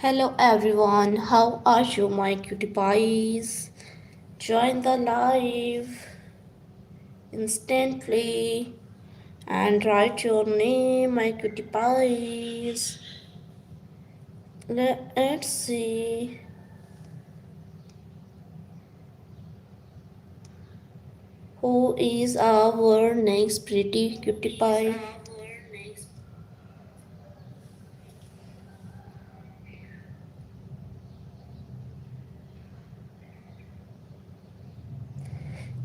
Hello everyone, how are you, my cutie pies? Join the live instantly and write your name, my cutie pies. Let's see who is our next pretty cutie pie.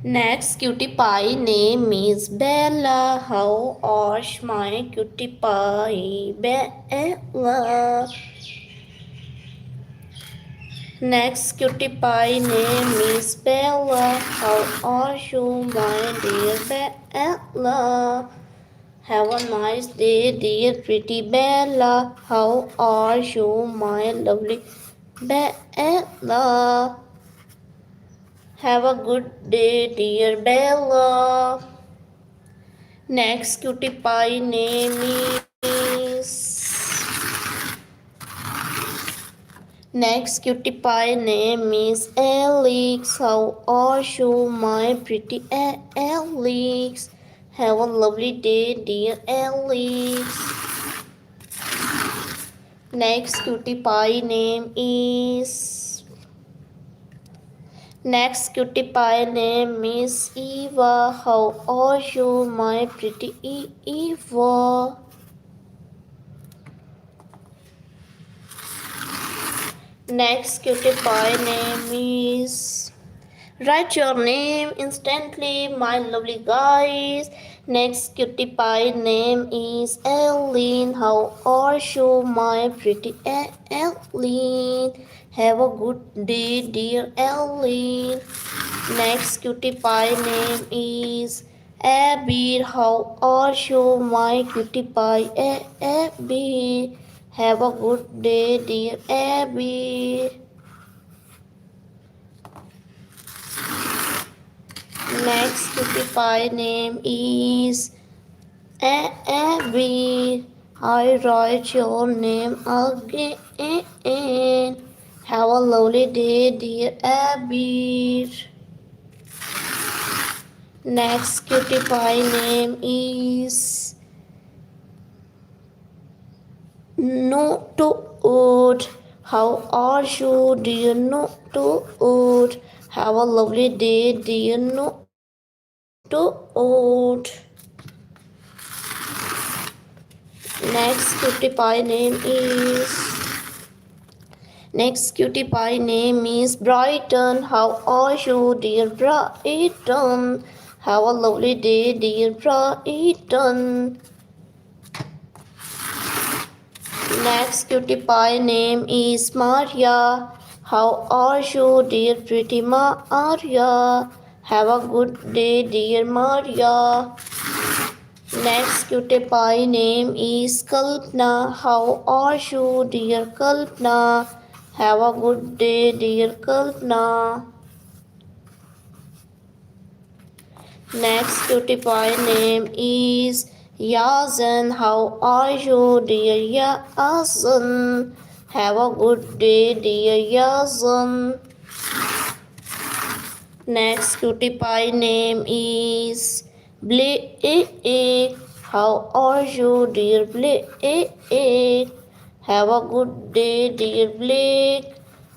Next cutie pie name is Bella. How are my cutie pie? Bella. Next cutie pie name is Bella. How are you, my dear Bella? Have a nice day, dear pretty Bella. How are you, my lovely Bella? Have a good day, dear Bella. Next cutie pie name is Next cutie pie name is Alex. How are you, my pretty Alex? Have a lovely day, dear Alex. Next cutie pie name is Next cutie pie name is Eva. How are you, my pretty Eva? Next cutie pie name is Write your name instantly, my lovely guys. Next cutie pie name is Ellen. How are you, my pretty Ellen? Have a good day, dear Ellen. Next cutie pie name is Abby. How are you, my cutie pie Abby? Have a good day, dear Abby. Next cutie pie name is Abby. I write your name again. Have a lovely day, dear Abby. Next cutie pie name is No to Oat. How are you, dear No to Oat? Have a lovely day, dear No to Oat. Next cutie pie name is Brighton. How are you, dear Brighton? Have a lovely day, dear Brighton. Next cutie pie name is Maria. How are you, dear pretty Maria? Have a good day, dear Maria. Next cutie pie name is Kalpana. How are you, dear Kalpana? Have a good day, dear Kalpana. Next cutie pie name is Yazan. How are you, dear Yazan? Have a good day, dear Yazan. Next cutie pie name is Blake. How are you, dear Blake? Have a good day, dear Blake.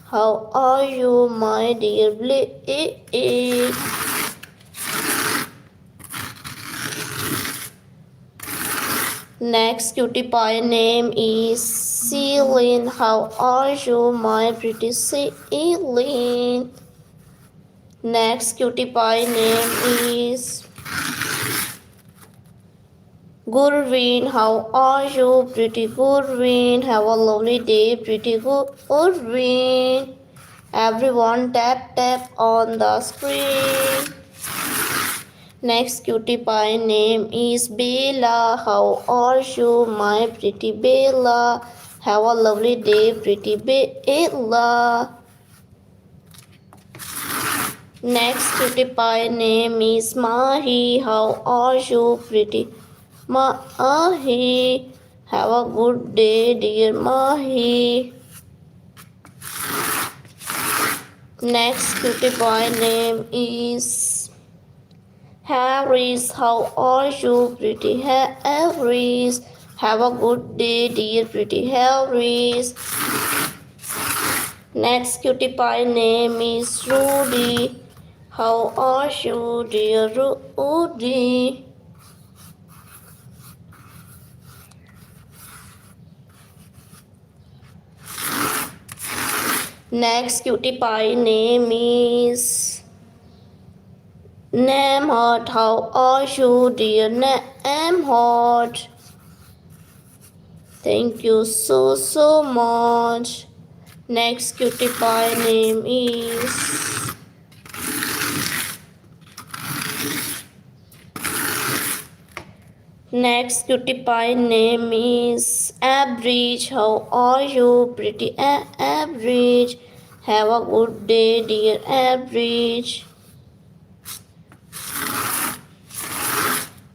How are you, my dear Blake? Next cutie pie name is Celine. How are you, my pretty Celine? Next cutie pie name is Gurveen. How are you, pretty Gurveen? Have a lovely day, pretty Gurveen. Everyone tap tap on the screen. Next cutie pie name is Bella. How are you, my pretty Bella? Have a lovely day, pretty Bella. Next cutie pie name is Mahi. How are you, pretty Mahi? Have a good day, dear Mahi. Next cutie boy name is Harris. How are you, pretty Harris? Have a good day, dear pretty Harris. Next cutie pie name is Rudy. How are you, dear Rudy? Next cutie pie name is Namhot. How are you, dear Namhot? Thank you so much. Next cutie pie name is Next cutie pie name is Average. How are you, pretty Average? Have a good day, dear Average.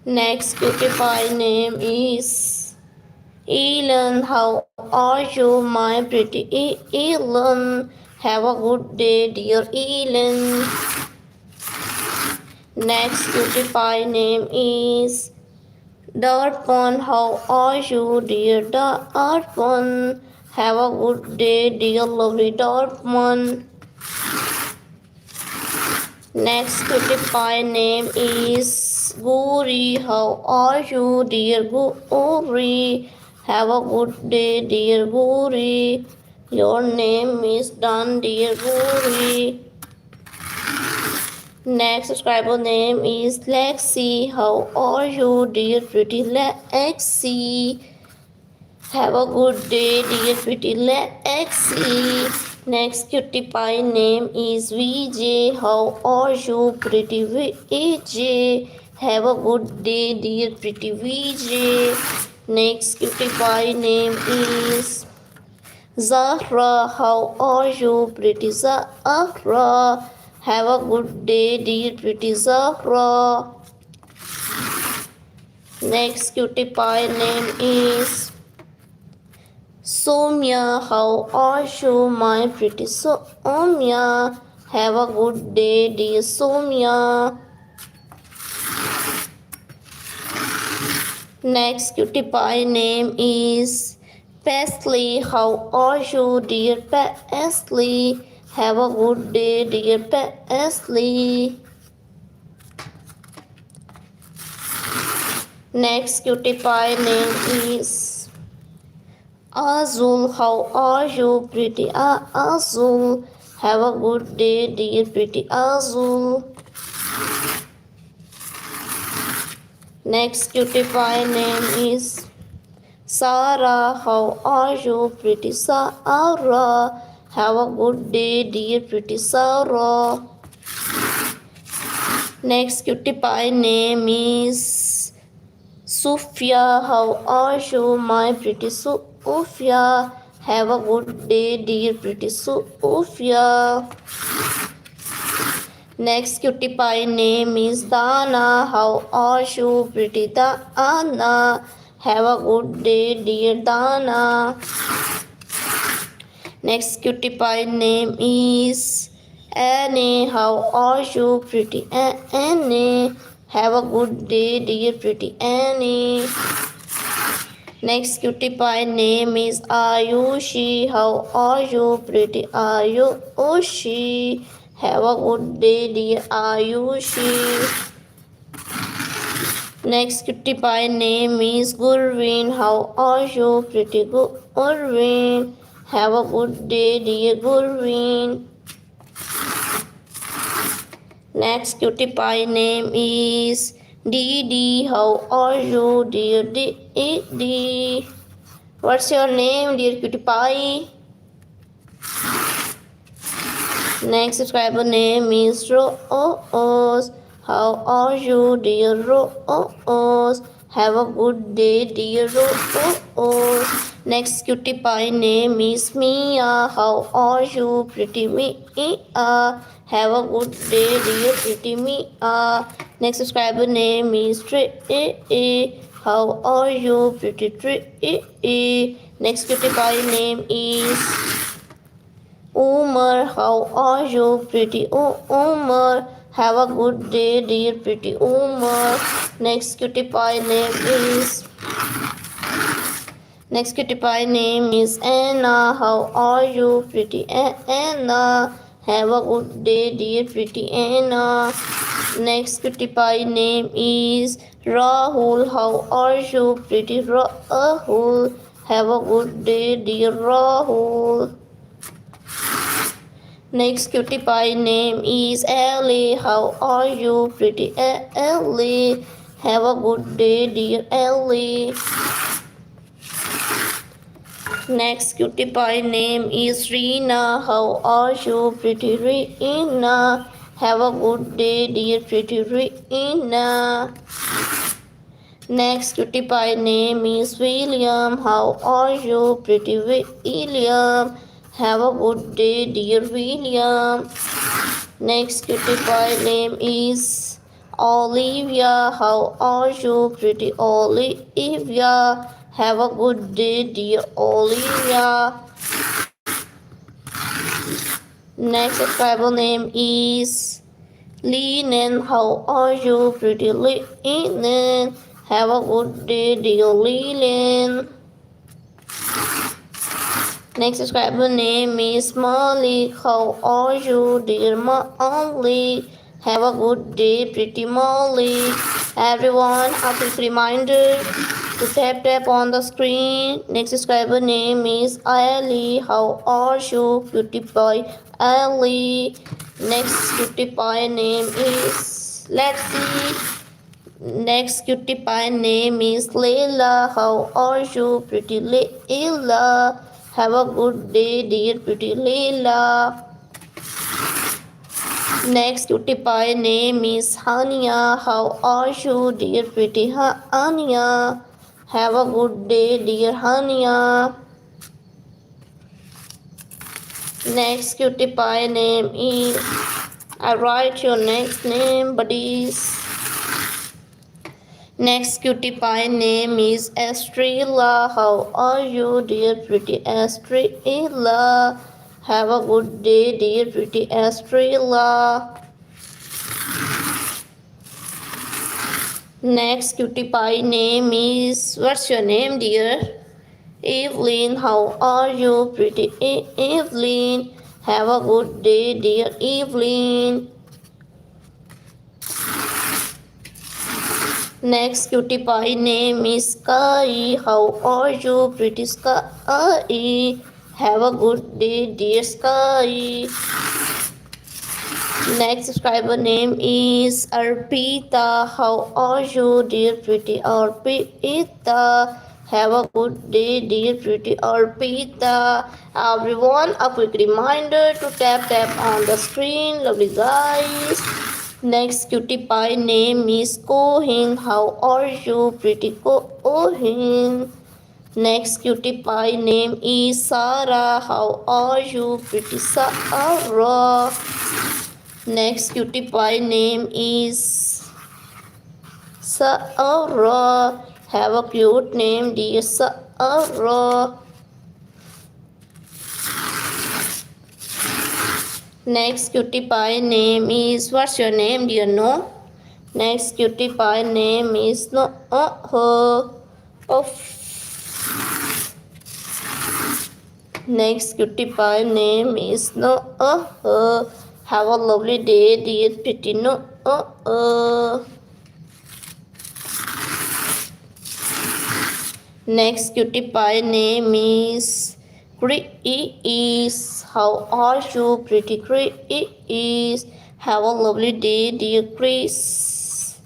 Next cutie pie name is Elon. How are you, my pretty Elon? Have a good day, dear Elon. Next cutie pie name is Darpan. How are you, dear Darpan? Have a good day, dear lovely Darpan. Next cutie pie name is Guri. How are you, dear Guri? Have a good day, dear Guri. Your name is done, dear Guri. Next subscriber name is Lexi. How are you, dear pretty Lexi? Have a good day, dear pretty Lexi. Next cutie pie name is VJ. How are you, pretty VJ? Have a good day, dear pretty VJ. Next cutie pie name is Zahra. How are you, pretty Zahra? Have a good day, dear pretty Zahra. Next cutie pie name is Soumya. How are you, my pretty Soumya? Have a good day, dear Soumya. Next cutie pie name is Paisley. How are you, dear Paisley? Have a good day, dear Paisley. Next cutie pie name is Azul. How are you, pretty Azul? Have a good day, dear pretty Azul. Next cutie pie name is Sarah. How are you, pretty Sarah? Have a good day, dear pretty Sarah. Next cutie pie name is Sophia. How are you, my pretty Sophia? Have a good day, dear pretty Sophia. Next cutie pie name is Dana. How are you, pretty Dana? Have a good day, dear Dana. Next cutie pie name is Annie. How are you, pretty Annie? Have a good day, dear pretty Annie. Next cutie pie name is Ayushi. How are you, pretty Ayushi? Have a good day, dear Ayushi. Next cutie pie name is Gurveen. How are you, pretty Gurveen? Have a good day, dear Gurveen. Next cutie pie name is Didi. How are you, dear Didi? What's your name, dear cutie pie? Next subscriber name is Rose. How are you, dear Rose? Have a good day, dear Rose. Next cutie pie name is Mia. How are you, pretty Mia? Have a good day, dear pretty Mia. Next subscriber name is Tree. How are you, pretty Tree? Next cutie pie name is Umar. How are you, pretty Umar? Have a good day, dear pretty Umar. Next cutie pie name is Anna. How are you, pretty Anna? Have a good day, dear pretty Anna. Next cutie pie name is Rahul. How are you, pretty Rahul? Have a good day, dear Rahul. Next cutie pie name is Ellie. How are you, pretty Ellie? Have a good day, dear Ellie. Next cutie pie name is Rina. How are you, pretty Rina? Have a good day, dear pretty Rina. Next cutie pie name is William. How are you, pretty William? Have a good day, dear William. Next cutie pie name is Olivia. How are you, pretty Olivia? Have a good day, dear Olivia. Next subscriber name is Linen. How are you, pretty Linen? Have a good day, dear Linen. Next subscriber name is Malik. How are you, dear Malik? Have a good day, pretty Malik. Everyone, a quick reminder to tap on the screen. Next subscriber name is Ali. How are you, cutie pie Ali? Next cutie pie name is, let's see. Next cutie pie name is Layla. How are you, pretty Layla? Have a good day, dear pretty Layla. Next cutie pie name is Hania. How are you, dear pretty Hania? Have a good day, dear Hania. Next cutie pie name is, I write your next name, buddies. Next cutie pie name is Estrella. How are you, dear pretty Estrella? Have a good day, dear pretty Estrella. Next cutie pie name is, what's your name, dear? Evelyn. How are you, pretty Evelyn? Have a good day, dear Evelyn. Next cutie pie name is Sky. How are you, pretty Sky? Have a good day, dear Sky. Next subscriber name is Arpita. How are you, dear pretty Arpita? Have a good day, dear pretty Arpita. Everyone, a quick reminder to tap on the screen. Lovely guys. Next cutie pie name is Cohen. How are you, pretty Cohen? Next cutie pie name is Sarah. How are you, pretty Sarah? Next cutie pie name is Sarah. Have a cute name, dear Sarah. Next cutie pie name is, what's your name, dear? No. Next cutie pie name is no. Next cutie pie name is no. Have a lovely day, dear pretty no. Next cutie pie name is Chris. How are you, pretty Chris? Have a lovely day, dear Chris.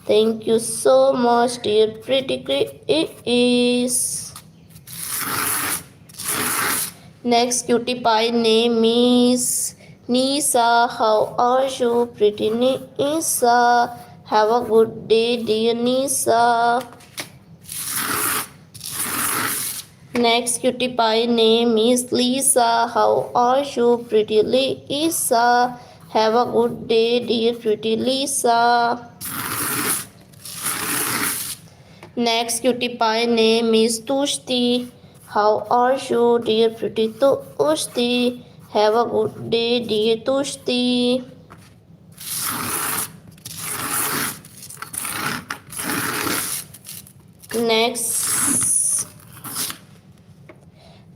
Thank you so much, dear pretty Chris. Next cutie pie name is Nisa. How are you, pretty Nisa? Have a good day, dear Nisa. Next cutie pie name is Lisa. How are you, pretty Lisa? Have a good day, dear pretty Lisa. Next cutie pie name is Tushti. How are you, dear pretty Tushti? Have a good day, dear Tushti. Next,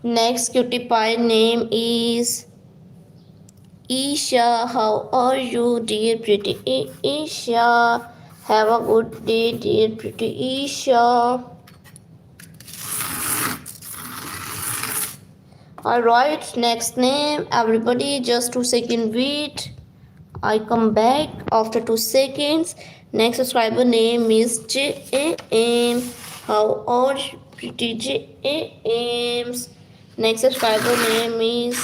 next cutie pie name is Isha. How are you, dear pretty Isha? Have a good day, dear pretty Isha. Alright, next name. Everybody, just 2 second wait. I come back after 2 seconds. Next subscriber name is JAM. How are you, pretty JAMs? Next subscriber name is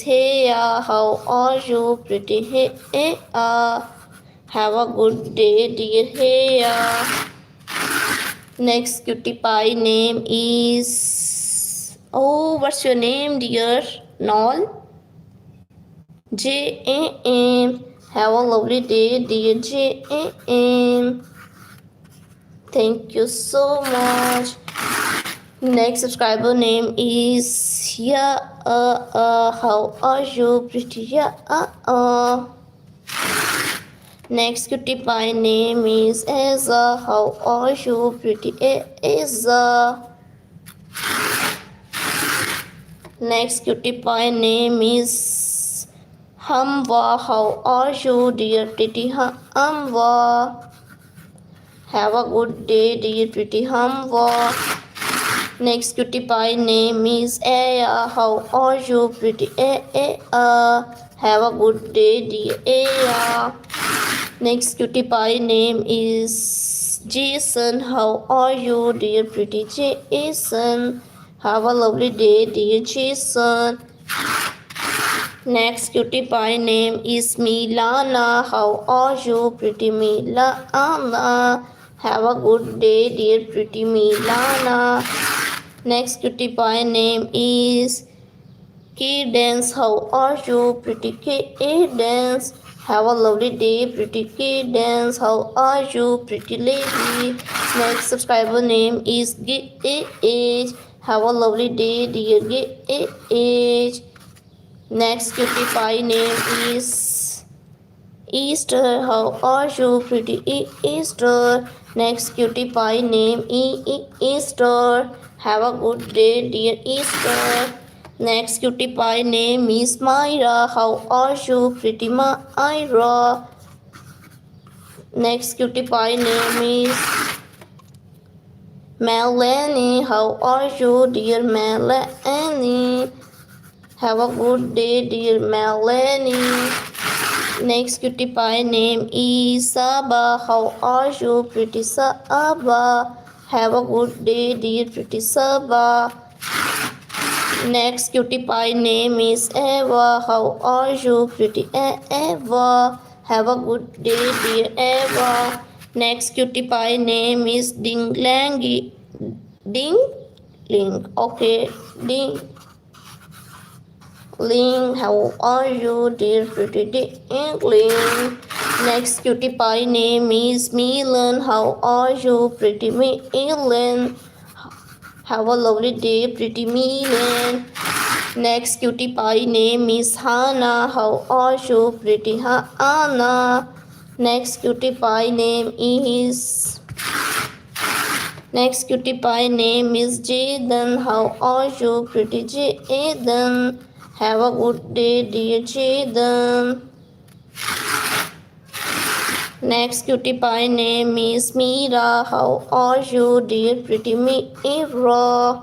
Heya. How are you, pretty Heya? Have a good day, dear Heya. Next cutie pie name is, oh, what's your name, dear? Nol? JAM. Have a lovely day, dear JAM. Thank you so much. Next subscriber name is how are you, pretty Next cutie pie name is Eza. How are you, pretty Eza? Next cutie pie name is Hamwa. How are you, dear pretty Hamwa? Have a good day, dear pretty Hamwa. Next cutie pie name is Aya. How are you, pretty Aya? Have a good day, dear Aya. Next cutie pie name is Jason. How are you, dear pretty Jason? Have a lovely day, dear Jason. Next cutie pie name is Milana. How are you, pretty Milana? Have a good day, dear pretty Milana. Next cutie pie name is Cadence. How are you, pretty Cadence? Have a lovely day, pretty Cadence. How are you, pretty lady? Next subscriber name is Gage. Have a lovely day, dear Gage. Next cutie pie name is Easter. How are you, pretty Easter? Next cutie pie name Easter. Have a good day, dear Easter. Next cutie pie name is Myra. How are you, pretty Myra? Next cutie pie name is Melanie. How are you, dear Melanie? Have a good day, dear Melanie. Next cutie pie name is Saba. How are you, pretty Saba? Have a good day, dear pretty Saba. Next cutie pie name is Eva. How are you, pretty Eva? Have a good day, dear Eva. Next cutie pie name is Ding Langy. Ding Ling. Okay, Ding Ling. How are you, dear pretty Ling? Next cutie pie name is Milan. How are you, pretty Milan? Have a lovely day, pretty Milan. Next cutie pie name is Hannah. How are you, pretty Hannah? Next cutie pie name is Jaden. How are you, pretty Jaden? Have a good day, dear Jaden. Next cutie pie name is Mira. How are you, dear pretty Mira?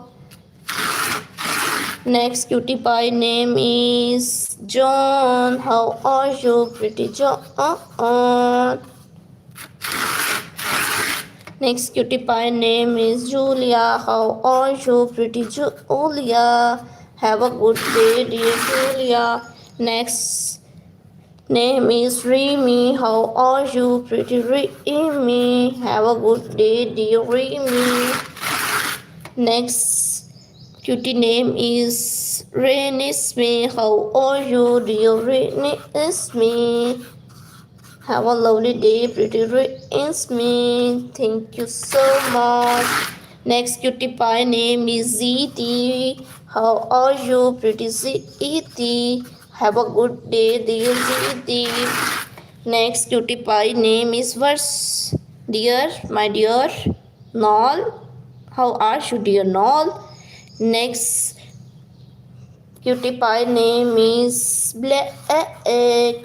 Next cutie pie name is John. How are you, pretty John? Next cutie pie name is Julia. How are you, pretty Julia? Have a good day, dear Julia. Next name is Remy. How are you, pretty Remy? Have a good day, dear Remy. Next cutie name is Renisme. How are you, dear Renisme? Have a lovely day, pretty Renisme. Thank you so much. Next cutie pie name is Ziti. How are you, pretty Ziti? Have a good day, dear Ziti. Next cutie pie name is Vers. Dear, my dear Nol. How are you, dear Nol? Next cutie pie name is Black.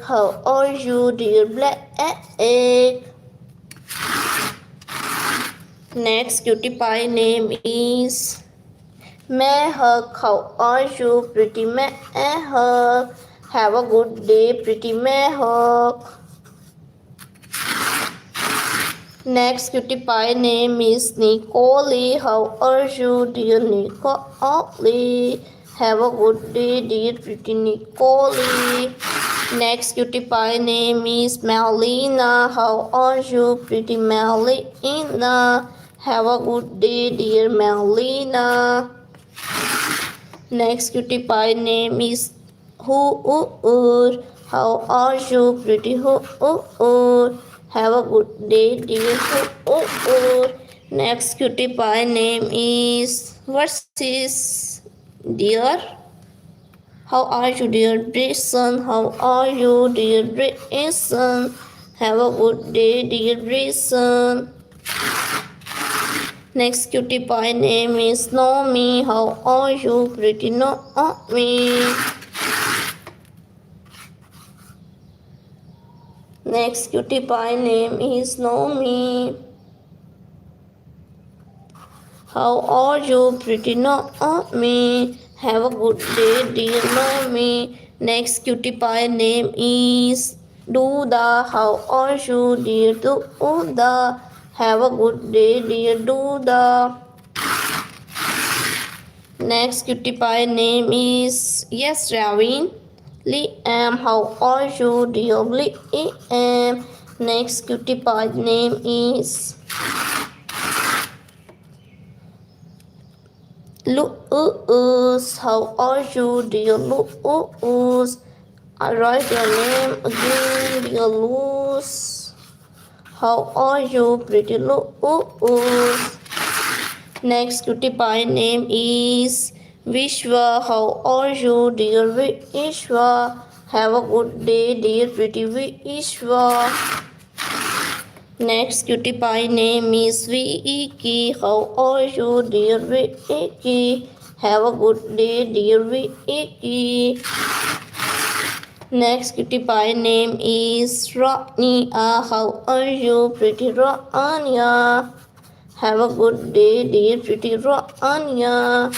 How are you, dear Black? Next cutie pie name is Mehak. How are you, pretty Mehak? Have a good day, pretty Mehak. Next cutie pie name is Nicole. How are you, dear Nicole? Have a good day, dear pretty Nicole. Next cutie pie name is Melina. How are you, pretty Melina? Have a good day, dear Melina. Next cutie pie name is Hoo. How are you, pretty Hoo? Have a good day, dear Hoo. Next cutie pie name is Versus. Dear, how are you, dear Bryson? How are you, dear Bryson? Have a good day, dear Bryson. Next cutie pie name is Nomi. How are you, pretty Nomi? Next cutie pie name is Nomi. How are you, pretty Nomi? Have a good day, dear Nomi. Next cutie pie name is Duda. How are you, dear Duda? Have a good day, dear Duda. Next cutie pie name is Yes Ravin. Liam, how are you, dear Liam? Next cutie pie name is Luus. How are you, dear Luus? I write your name again, dear Luus. How are you, pretty Luus? Next cutie pie name is Vishwa. How are you, dear Vishwa? Have a good day, dear pretty Vishwa. Next cutie pie name is Vicky. How are you, dear Vicky? Have a good day, dear Vicky. Next cutie pie name is Rania. How are you, pretty Rania? Have a good day, dear pretty Rania.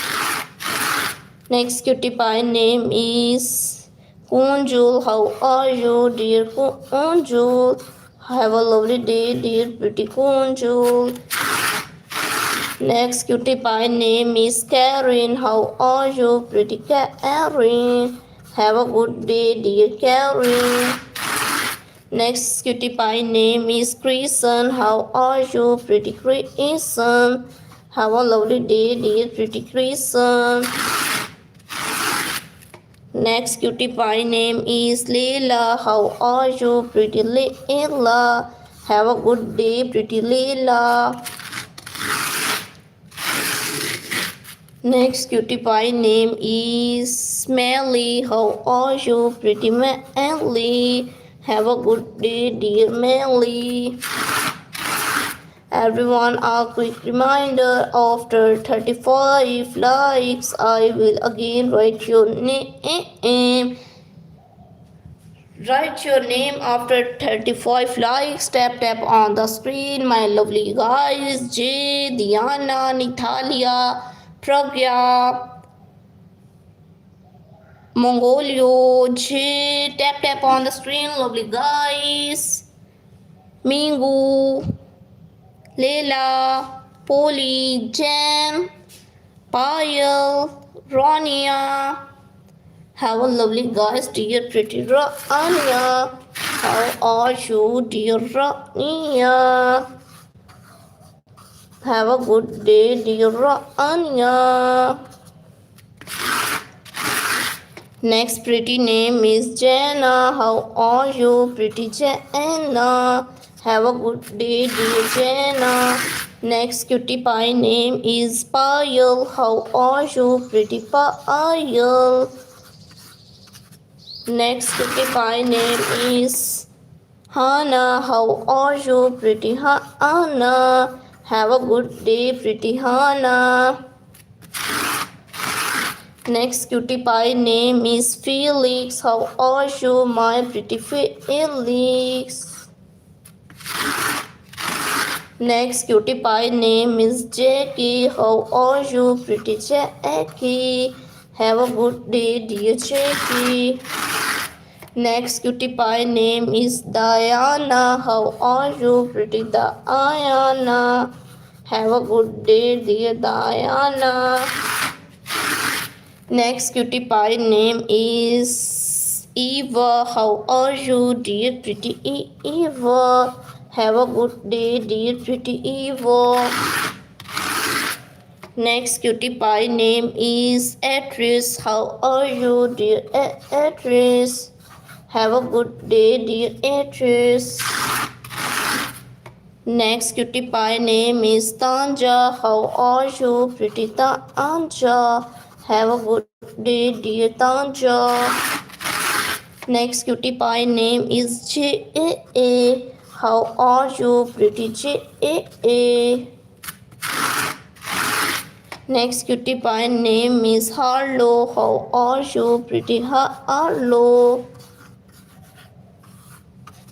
Next cutie pie name is Kunjul. How are you, dear Kunjul? Have a lovely day, dear pretty Kunjul. Next cutie pie name is Karen. How are you, pretty Karen? Have a good day, dear Karen. Next cutie pie name is Kristen. How are you, pretty Kristen? Have a lovely day, dear pretty Kristen. Next cutie pie name is Leila. How are you, pretty Leila? Have a good day, pretty Leila. Next cutie pie name is Smelly. How are you, pretty Melly? Have a good day, dear Melly. Everyone, a quick reminder, after 35 likes, I will again write your name. Write your name after 35 likes. Tap on the screen, my lovely guys. Jay, Diana, Natalia, Pragya, Mongolio, Jay. Tap on the screen, lovely guys. Mingu, Leila, Polly, Jam, Payal, Ronia. Have a lovely guys, dear pretty Rania. How are you, dear Rania? Have a good day, dear Rania. Next pretty name is Jenna. How are you, pretty Jenna? Have a good day, dear Jenna. Next cutie pie name is Payal. How are you, pretty Payal? Next cutie pie name is Hana. How are you, pretty Hana? Have a good day, pretty Hana. Next cutie pie name is Felix. How are you, my pretty Felix? Next cutie pie name is Jackie. How are you, pretty Jackie? Have a good day, dear Jackie. Next cutie pie name is Diana. How are you, pretty Diana? Have a good day, dear Diana. Next cutie pie name is Eva. How are you, dear pretty Eva? Have a good day, dear pretty Eva. Next cutie pie name is Atrice. How are you, dear Atrice? Have a good day, dear Atrice. Next cutie pie name is Tanja. How are you, pretty Tanja? Have a good day, dear Tanja. Next cutie pie name is J.A. How are you, pretty J.A.? Next cutie pie name is Harlow. How are you, pretty Harlow?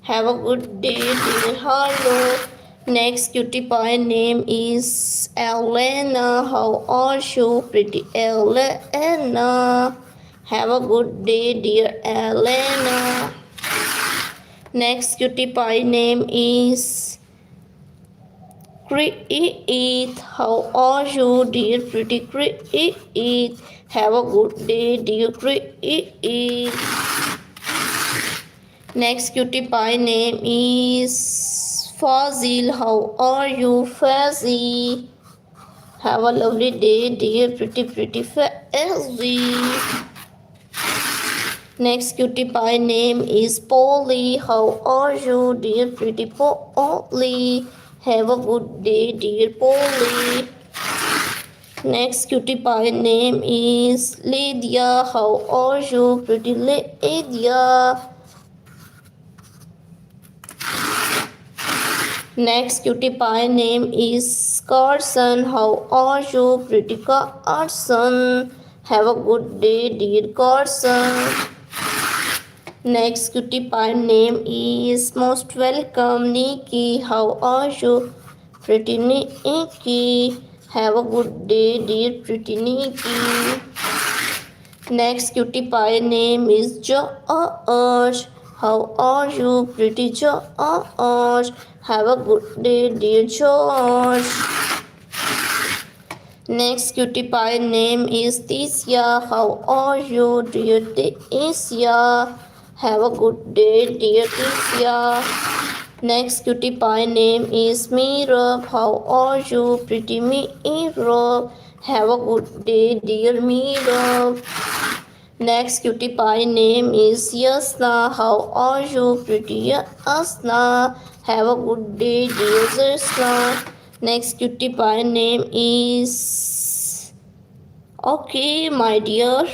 Have a good day, dear Harlow. Next cutie pie name is Elena. How are you, pretty Elena? Have a good day, dear Elena. Next cutie pie name is Create. How are you, dear pretty Create? Have a good day, dear Create. Next cutie pie name is Fazil. How are you, Fazil? Have a lovely day, dear pretty Fazil. Next cutie pie name is Polly. How are you, dear pretty Polly? Have a good day, dear Polly. Next cutie pie name is Lydia. How are you, pretty Lydia? Next cutie pie name is Carson. How are you, pretty Carson? Have a good day, dear Carson. Next cutie pie name is Most Welcome Nikki. How are you, pretty Nikki? Have a good day, dear pretty Nikki. Next cutie pie name is George. How are you, pretty George? Have a good day, dear George. Next cutie pie name is Tisha. How are you, dear Tisha? Have a good day, dear Tisha. Next cutie pie name is Mirab. How are you, pretty Mirab? Have a good day, dear Mirab. Next cutie pie name is Yasna. How are you, pretty Yasna? Have a good day, dear Yasna. Next cutie pie name is okay, my dear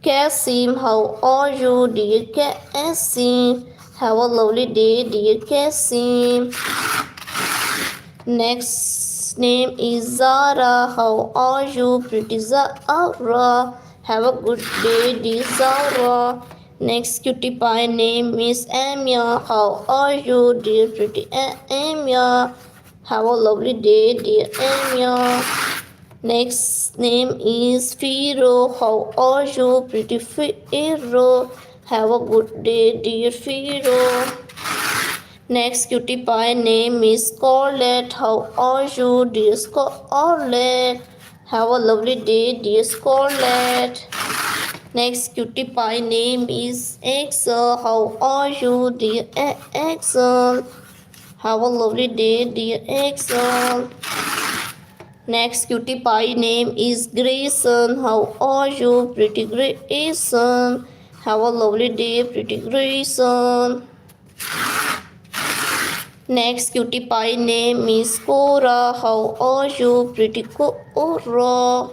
Kasim. How are you, dear Kasim? Have a lovely day, dear Kasim. Next name is Zara. How are you, pretty Zara? Have a good day, dear Zara. Next cutie pie name is Amia. How are you, dear pretty Amia? Have a lovely day, dear Amia. Next name is Firo. How are you, pretty Firo? Have a good day, dear Firo. Next cutie pie name is Scarlett. How are you, dear Scarlett? Have a lovely day, dear Scarlett. Next cutie pie name is Axel. How are you, dear Axel? Have a lovely day, dear Axel. Next cutie pie name is Grayson. How are you, pretty Grayson? Have a lovely day, pretty Grayson. Next cutie pie name is Cora. How are you, pretty Cora?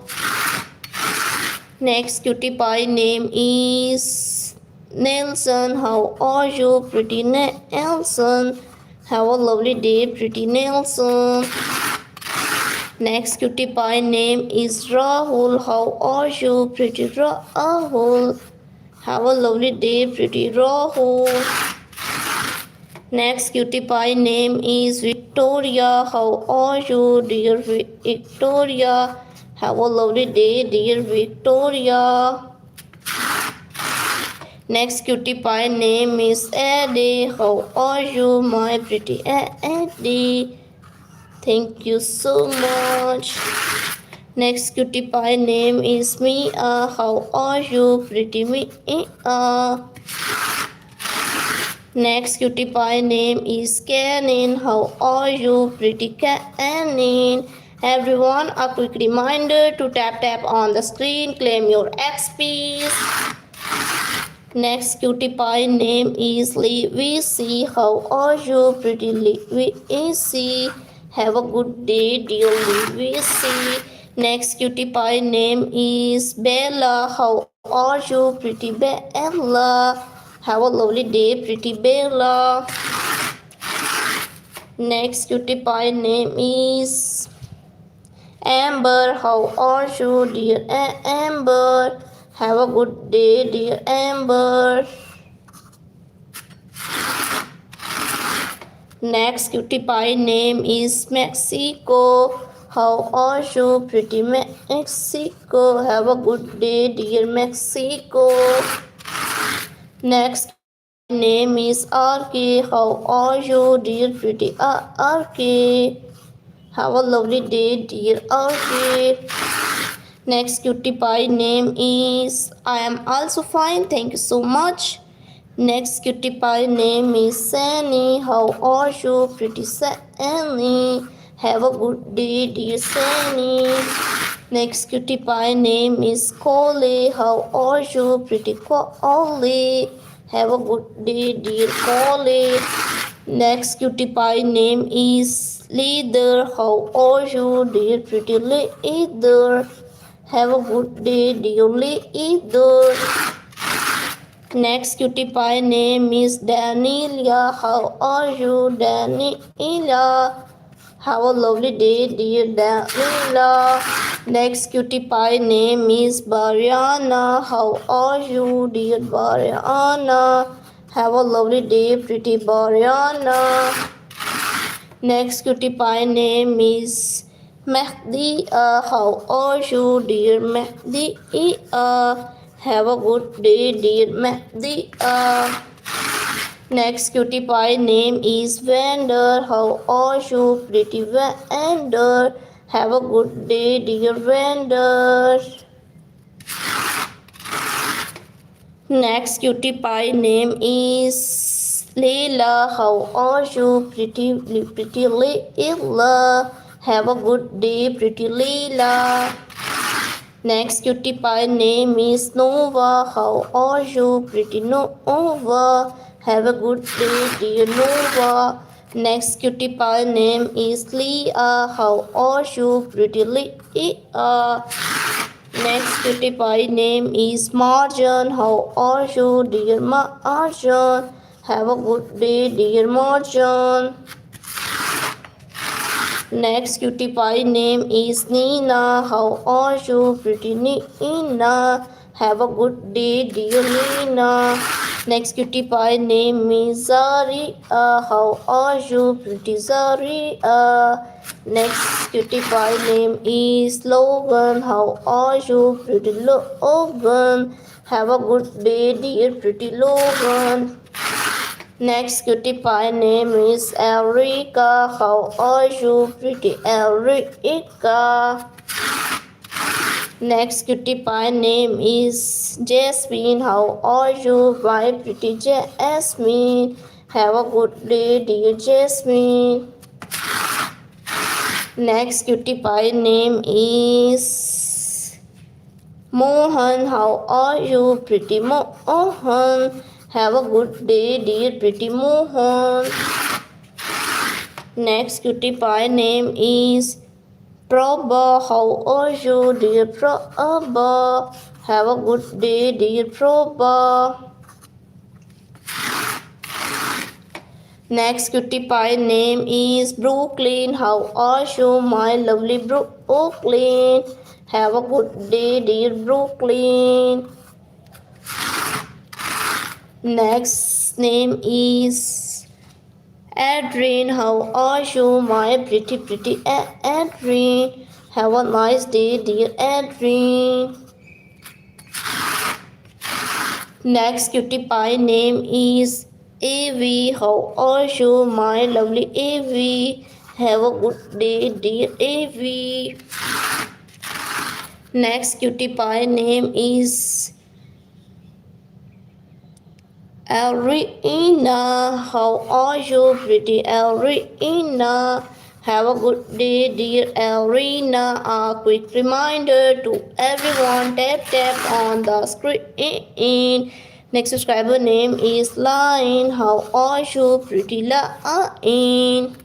Next cutie pie name is Nelson. How are you, pretty Nelson? Have a lovely day, pretty Nelson. Next cutie pie name is Rahul. How are you, pretty Rahul? Have a lovely day, pretty Rahul. Next cutie pie name is Victoria. How are you, dear Victoria? Have a lovely day, dear Victoria. Next cutie pie name is Eddie. How are you, my pretty Eddie? Thank you so much. Next cutie pie name is Mia. How are you, pretty Mia? Next cutie pie name is Canin. How are you, pretty Canin? Everyone, a quick reminder to tap on the screen, claim your XPs. Next cutie pie name is Livisi. How are you, pretty Livisi? Have a good day, dear Livisi. Next cutie pie name is Bella. How are you, pretty Bella? Have a lovely day, pretty Bella. Next cutie pie name is Amber. How are you, dear Amber? Have a good day, dear Amber. Next cutie pie name is Mexico. How are you, pretty Mexico? Have a good day, dear Mexico. Next cutie pie name is Arky. How are you, dear pretty Arky? Have a lovely day, dear Arky. Next cutie pie name is I am also fine. Thank you so much. Next cutie pie name is Sunny. How are you, pretty Sunny? Have a good day, dear Sunny. Next cutie pie name is Collie. How are you, pretty Collie? Have a good day, dear Collie. Next cutie pie name is Leather. How are you, dear pretty Leather? Have a good day, dear Leather. Next cutie pie name is Daniela. How are you, Daniela? Have a lovely day, dear Daniela. Next cutie pie name is Bariana. How are you, dear Bariana? Have a lovely day, pretty Bariana. Next cutie pie name is Mehdi. How are you, dear Mehdi? Have a good day, dear Mehdi. Next cutie pie name is Vander. How are you, pretty Vander? Have a good day, dear Vander. Next cutie pie name is Leila. How are you, pretty Leila? Have a good day, pretty Leila. Next cutie pie name is Nova. How are you, pretty Nova? Have a good day, dear Nova. Next cutie pie name is Leah. How are you, pretty Leah? Next cutie pie name is Marjan. How are you, dear Marjan? Have a good day, dear Marjan. Next cutie pie name is Nina. How are you, pretty Nina? Have a good day, dear Nina. Next cutie pie name is Zaria. How are you, pretty Zaria? Next cutie pie name is Logan. How are you, pretty Logan? Have a good day, dear pretty Logan. Next cutie pie name is Erica. How are you, pretty Erica? Next cutie pie name is Jasmine. How are you, my pretty Jasmine? Have a good day, dear Jasmine. Next cutie pie name is Mohan. How are you, pretty Mohan? Have a good day, dear pretty Mohan. Next cutie pie name is Prabha. How are you, dear Prabha? Have a good day, dear Prabha. Next cutie pie name is Brooklyn. How are you, my lovely Brooklyn? Have a good day, dear Brooklyn. Next name is Adrian. How are you, my pretty Adrian? Have a nice day, dear Adrian. Next cutie pie name is Evie. How are you, my lovely Evie? Have a good day, dear Evie. Next cutie pie name is Arina. How are you, pretty Arina? Have a good day, dear Arina. A quick reminder to everyone, tap on the screen. Next subscriber name is Line. How are you, pretty Line?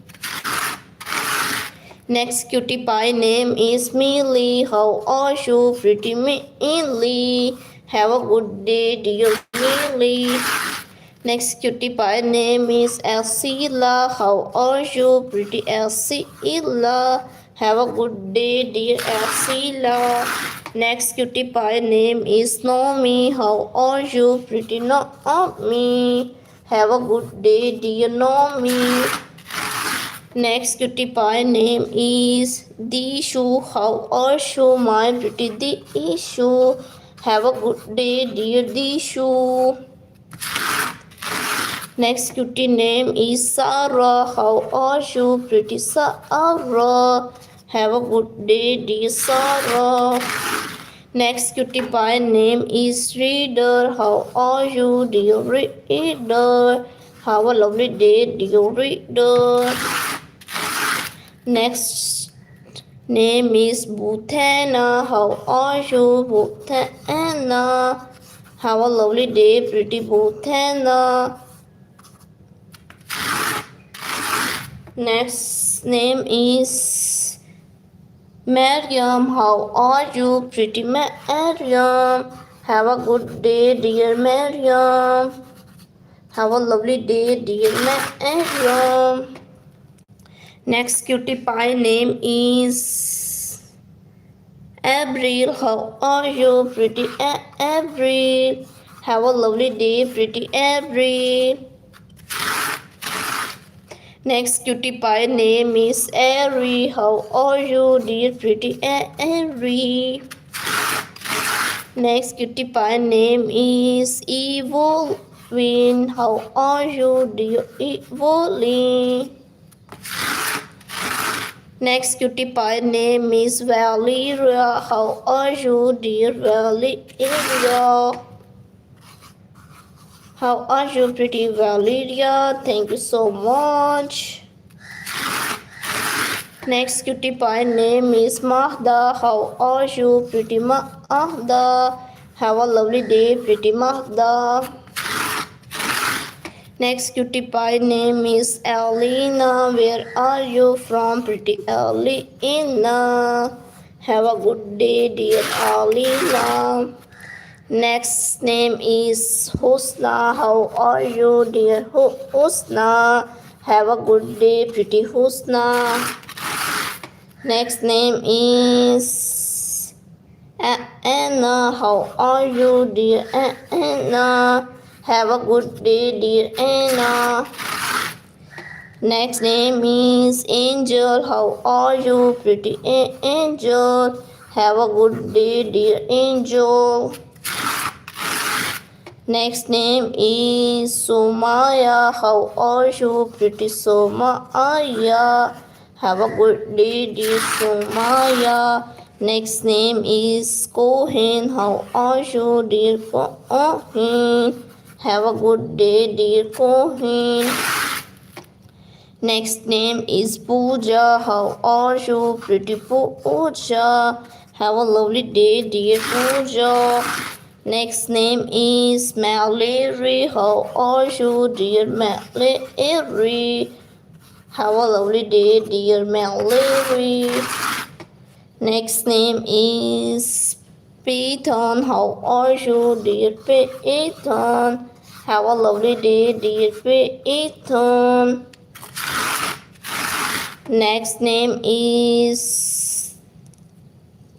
Next cutie pie name is Millie. How are you, pretty Millie? Have a good day, dear Millie. Next cutie pie name is Elsila. How are you, pretty Elsila? Have a good day, dear Elsila. Next cutie pie name is Nomi. How are you, pretty Nomi? Have a good day, dear Nomi. Next cutie pie name is Dishu. How are you, my pretty Dishu? Have a good day, dear Dishu. Next cutie name is Sarah. How are you, pretty Sarah? Have a good day, dear Sarah. Next cutie pie name is Reader. How are you, dear Reader? Have a lovely day, dear Reader. Next name is Bhuthana. How are you, Bhuthana? Have a lovely day, pretty Bhuthana. Next name is Mariam. How are you, pretty Mariam? Have a good day, dear Mariam. Have a lovely day, dear Mariam. Next cutie pie name is Avril. How are you, pretty Avril? Have a lovely day, pretty Avril. Next cutie pie name is Airy. How are you, dear pretty Airy? Next cutie pie name is Evelyn. How are you, dear Evelyn? Next cutie pie name is Valeria. How are you, dear Valeria? How are you, pretty Valeria? Thank you so much. Next cutie pie name is Mahda. How are you, pretty Mahda? Have a lovely day, pretty Mahda. Next cutie pie name is Alina. Where are you from, pretty Alina? Have a good day, dear Alina. Next name is Husna. How are you, dear Husna? Have a good day, pretty Husna. Next name is Anna. How are you, dear Anna? Have a good day, dear Anna. Next name is Angel. How are you, pretty Angel? Have a good day, dear Angel. Next name is Somaya. How are you, pretty Somaya? Have a good day, dear Somaya. Next name is Cohen. How are you, dear Cohen? Have a good day, dear Cohen. Next name is Pooja. How are you, pretty Pooja? Have a lovely day, dear Pooja. Next name is Mallory. How are you, dear Mallory? Have a lovely day, dear Mallory. Next name is Python. How are you, dear Python? Have a lovely day, dear Python. Next name is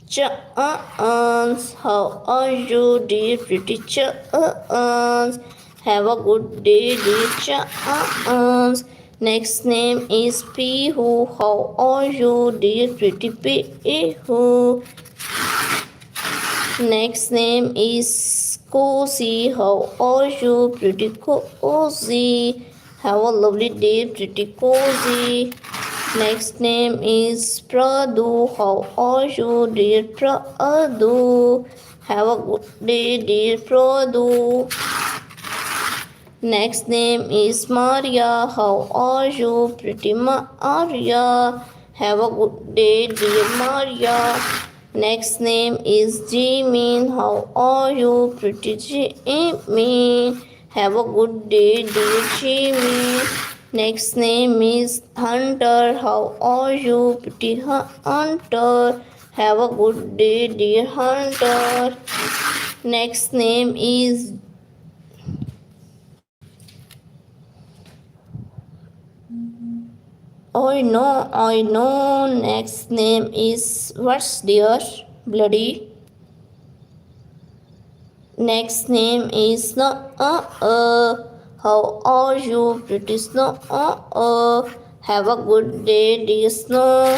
Chance. How are you, dear pretty Chance? Have a good day, dear Chance. Next name is Pihu. How are you, dear pretty Pihu? Next name is Cozy. How are you, pretty Cozy? Have a lovely day, pretty Cozy. Next name is Pradu. How are you, dear Pradu? Have a good day, dear Pradu. Next name is Maria. How are you, pretty Maria? Have a good day, dear Maria. Next name is Jimin. How are you, pretty Jimin? Have a good day, dear Jimin. Next name is Hunter. How are you, pretty Hunter? Have a good day, dear Hunter. Next name is I know. Next name is what's dear? Bloody. Next name is no. How are you, pretty snow? Have a good day, dear snow.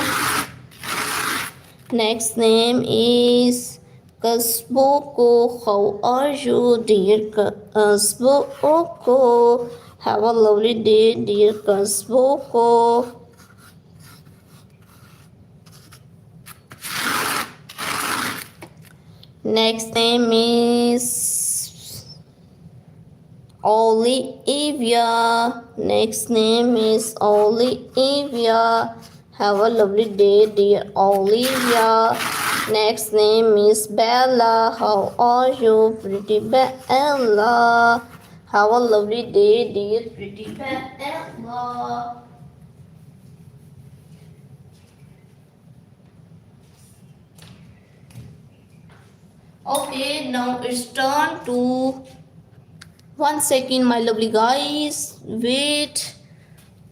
Next name is Kasboko. How are you, dear Kasboko? Have a lovely day, dear Kasboko. Next name is Olivia. Next name is Olivia. Have a lovely day, dear Olivia. Next name is Bella. How are you, pretty Bella? Have a lovely day, dear pretty Bella. Okay, now it's turn to 1 second, my lovely guys. Wait,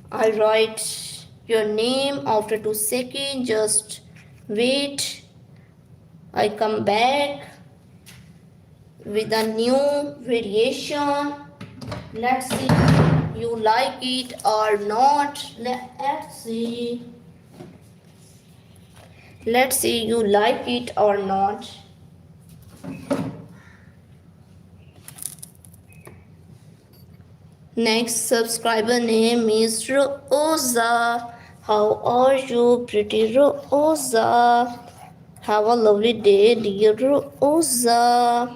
I write your name after 2 seconds. Just wait. I come back with a new variation. Let's see you like it or not. Let's see. Let's see you like it or not. Next subscriber name is Rosa. How are you, pretty Rosa? Have a lovely day, dear Rosa.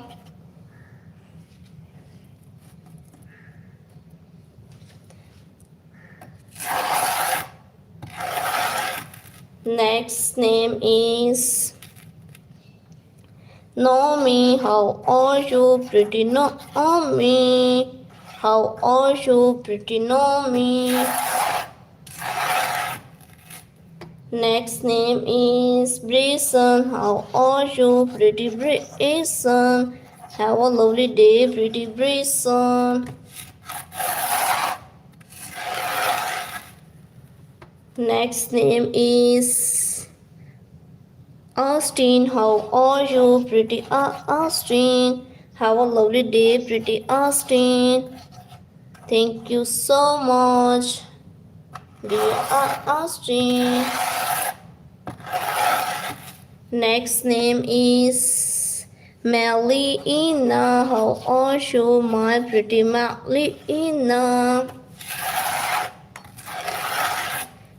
Next name is Naomi. How are you, pretty Naomi? How are you, pretty Naomi? Next name is Bryson. How are you, pretty Bryson? Have a lovely day, pretty Bryson. Next name is Austin. How are you, pretty Austin? Have a lovely day, pretty Austin. Thank you so much, dear Austin. Next name is Melina. How are you, my pretty Melina?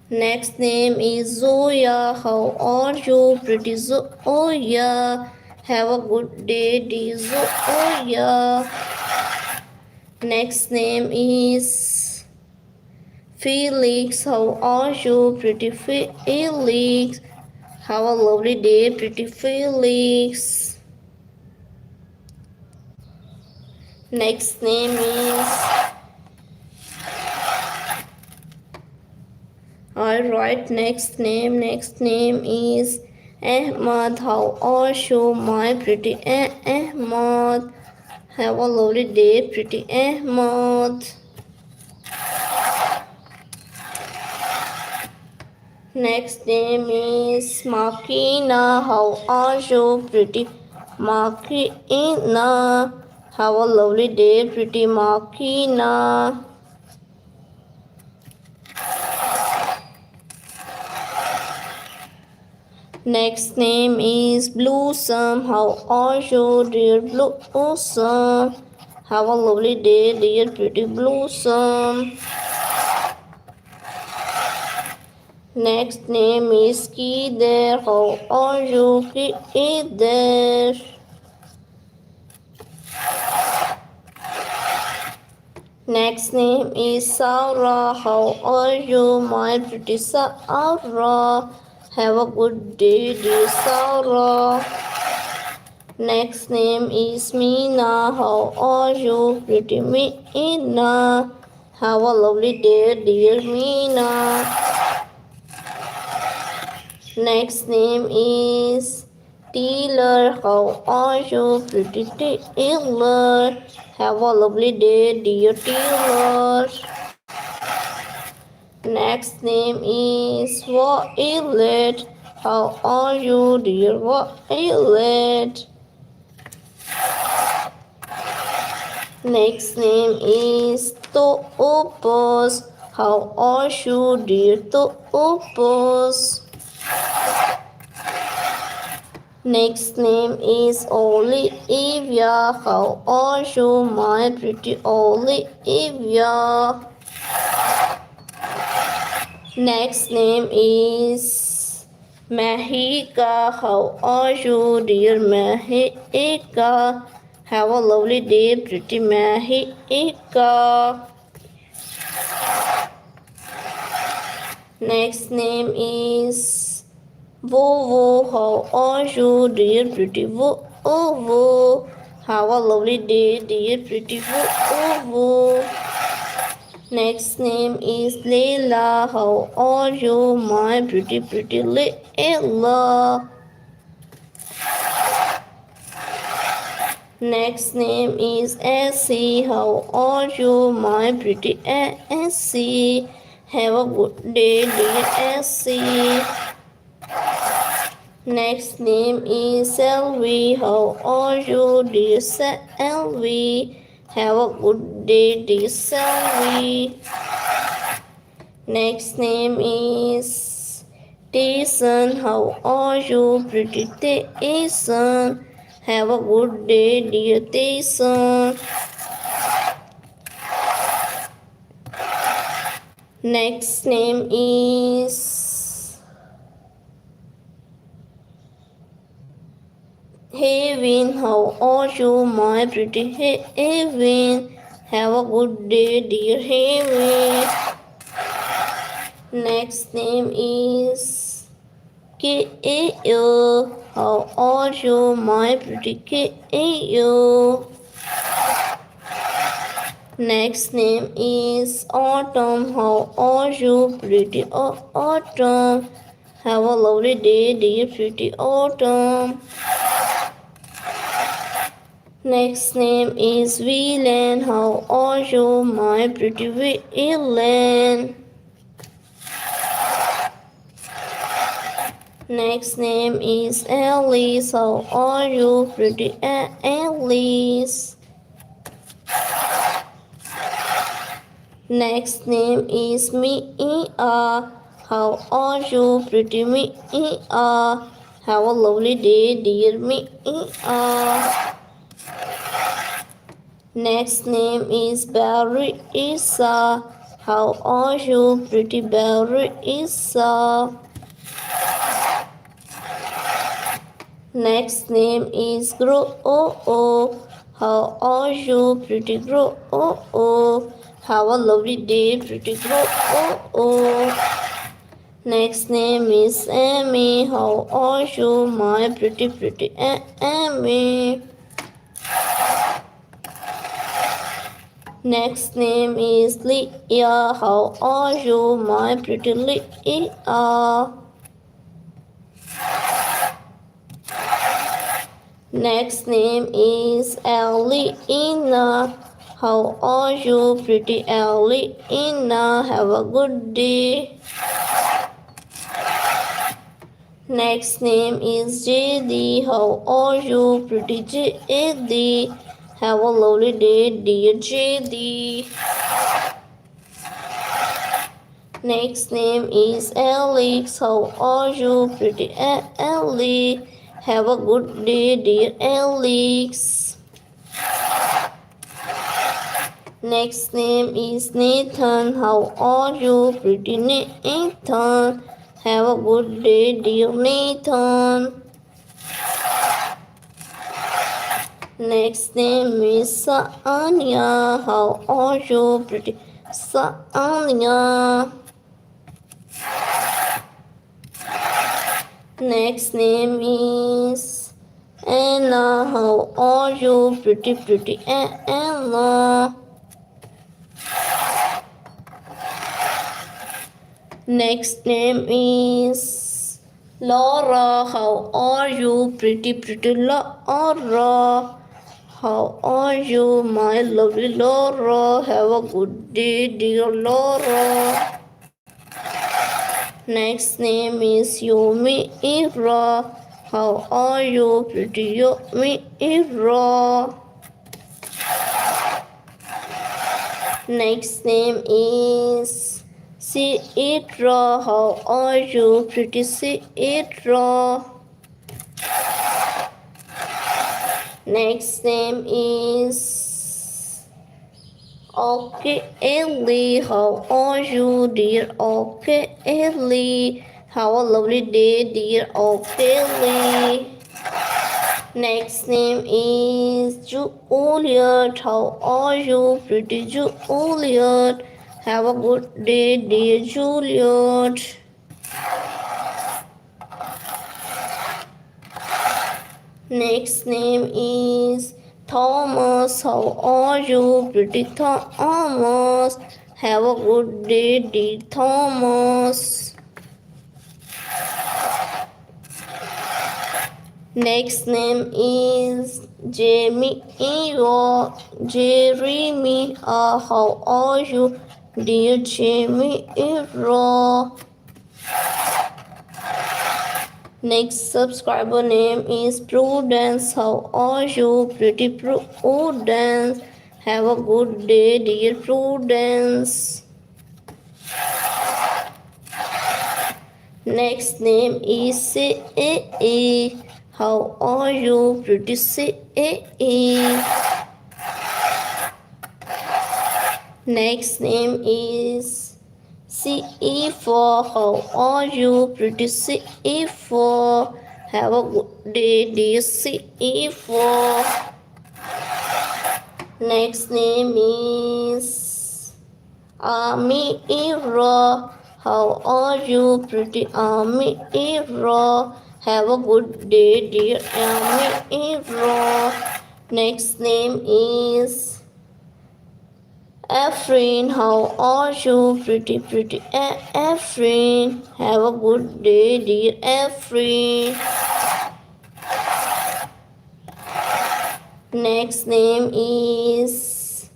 Next name is Zoya. How are you, pretty Zoya? Have a good day, dear Zoya. Next name is Felix. How are you, pretty Felix? Have a lovely day, pretty Felix. Next name is boy. Right, next name. Next name is Ahmad. How are you, my pretty Ahmad? Have a lovely day, pretty Ahmad. Next name is Makina. How are you, pretty Makina? Have a lovely day, pretty Makina. Next name is Blossom. How are you, dear Blossom? Have a lovely day, dear pretty Blossom. Next name is Kider. How are you, Kider? Next name is Sarah. How are you, my pretty Sarah? Have a good day, dear Sarah. Next name is Meena. How are you, pretty Meena? Have a lovely day, dear Meena. Next name is Taylor. How are you, pretty Taylor? Have a lovely day, dear Taylor. Next name is Violet. How are you, dear Violet? Next name is Topaz. How are you, dear Topaz? Next name is Olivia. How are you, my pretty Olivia? Next name is Mahika. How are you, dear Mahika? Have a lovely day, pretty Mahika. Next name is Vovo. How are you, dear pretty Vovo? Have a lovely day, dear pretty Vovo. Next name is Leila. How are you, my pretty Leila? Next name is Essie. How are you, my pretty Essie? Have a good day, dear Essie. Next name is Selvi. How are you, dear Selvi? Have a good day, dear Selvi. Next name is Tyson. How are you, pretty Tyson? Have a good day, dear Tyson. Next name is Heaven. How are you, my pretty Heaven? Have a good day, dear Heaven. Next name is K.A.O. How are you, my pretty K.A.O.? Next name is Autumn. How are you, pretty Autumn? Have a lovely day, dear pretty Autumn. Next name is Villain. How are you, my pretty Villain? Next name is Alice. How are you, pretty Alice? Next name is Mia. How are you, pretty Mia? Have a lovely day, dear Mia. Next name is Barisa. How are you, pretty Barisa? Next name is Grow. How are you, pretty Grow? Have a lovely day, pretty Grow. Next name is Amy. How are you, my pretty Amy? Next name is Leah. How are you, my pretty Leah? Next name is Elena. How are you, pretty Elena? Have a good day. Next name is JD. How are you, pretty JD? Have a lovely day, dear JD. Next name is Alex. How are you, pretty Alex? Have a good day, dear Alex. Next name is Nathan. How are you, pretty Nathan? Have a good day, dear Nathan. Next name is Sanya. How are you, pretty Sanya? Next name is Anna. How are you, pretty Anna? Next name is Laura. How are you, pretty Laura? How are you, my lovely Laura? Have a good day, dear Laura. Next name is Yomi Ira. How are you, pretty Yomi Ira? Next name is Sierra. How are you, pretty Sierra? Next name is Okay Ellie. How are you, dear Okay Ellie? Have a lovely day, dear Okay Ellie. Next name is Juliet. How are you, pretty Juliet? Have a good day, dear Juliet. Next name is Thomas. How are you, pretty Thomas? Have a good day, dear Thomas. Next name is Jamie Eva. Jeremy. How are you, dear Jamie Eva? Next subscriber name is Prudence. How are you, pretty Prudence? Have a good day, dear Prudence. Next name is CAE. How are you, pretty CAE? Next name is CE4. How are you, pretty CE4? Have a good day, dear CE4. Next name is Amira. How are you, pretty Amira? Have a good day, dear Amira. Next name is Afrin. How are you, pretty Afrin? Have a good day, dear Afrin. Next name is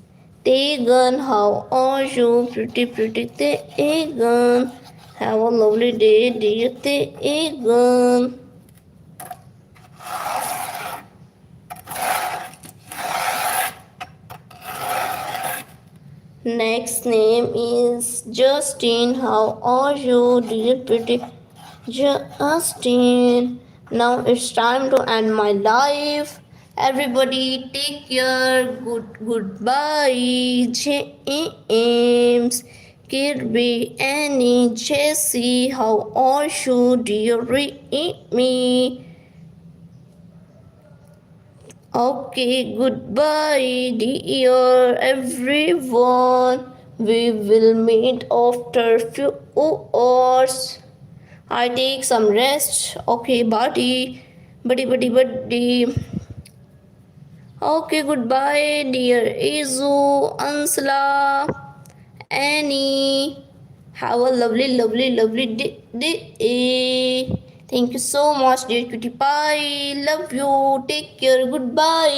Tegan. How are you, pretty Tegan? Have a lovely day, dear Tegan. Next name is Justin. How are you, dear pretty Justin? Now it's time to end my life. Everybody take care. Goodbye. James, Kirby, Annie, Jessie. How are you, dear me? Okay, goodbye, dear everyone. We will meet after few hours. I take some rest. Okay, buddy. Okay, goodbye, dear Izu, Ansla, Annie. Have a lovely, lovely, lovely day. Thank you so much, dear cutie pie. Love you. Take care. Goodbye.